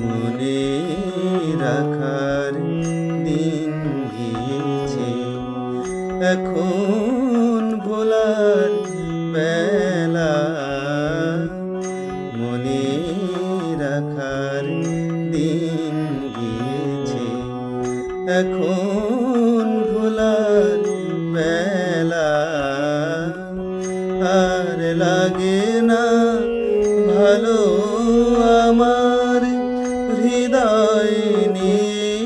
মনে রাখার দিন গিয়েছে, এখন ভোলার বেলা। মনে রাখার দিন গিয়েছে, এখন ভোলার বেলা। আর লাগে না ভালো আমার হৃদয় নিয়ে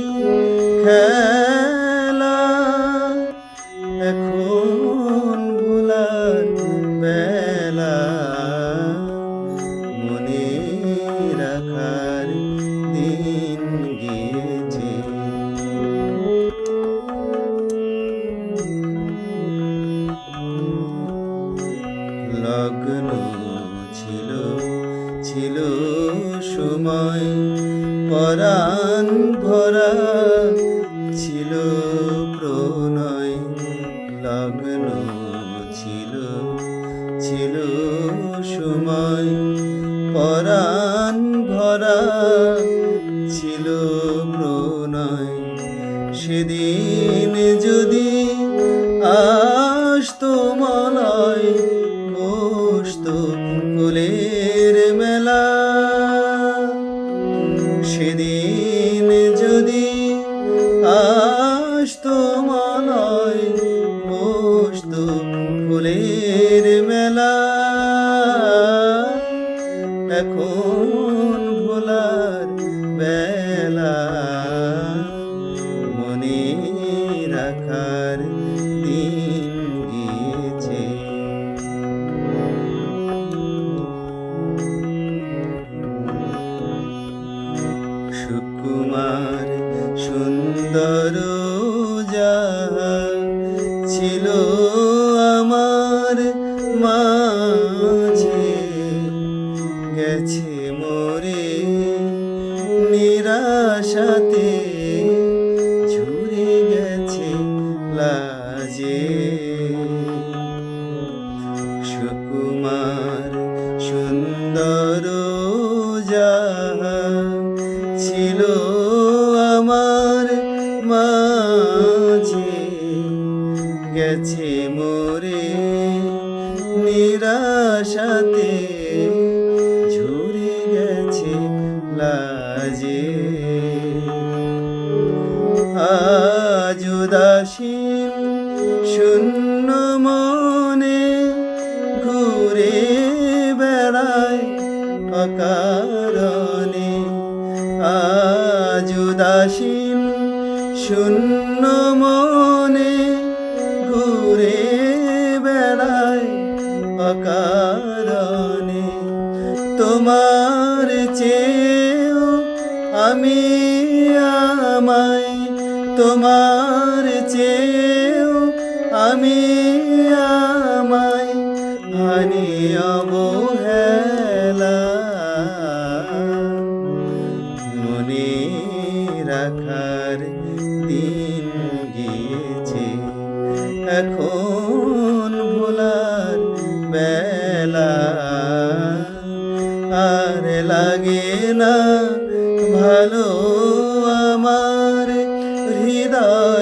খেলা, এখন ভোলার বেলা। মনে রাখার দিন গিয়েছে। লগ্ন ছিল ছিল সময়, পরাণ ভরা ছিল প্রণয়। লগ্ন ছিল ছিল সময়, পরাণ ভরা ছিল প্রণয়। সেদিন যদি আসতো মলয়, বসতো ফুলের মেলা। সেদিন যদি আসতো মলয়, বসতো ফুলের মেলা। এখন ভোলার বেলা, মনে রাখার দিন গিয়েছে। সুকুমার সুন্দর যাহা ছিল আমার মাঝে, গেছে মোরে নিরাশাতে, ঝরে গেছে লাজে। সুকুমার সুন্দর যাহা ছিল আমার মাঝে, গেছে মোরে নিরাশাতে, ঝরে গেছে লাজে। আজ উদাসীন শূন্য মনে ঘুরে বেড়ায় অকারণে। আজ উদাসীন শূন্য মনে ঘুরে বেড়ায় অকারণে। তোমার চেয়েও আমি আমায়, তোমার চেয়েও আমি আমায় হানি অবহেলা। মনে রাখার দিন গিয়েছে, এখন ভোলার বেলা। আর লাগে না ভালো আমার হৃদয়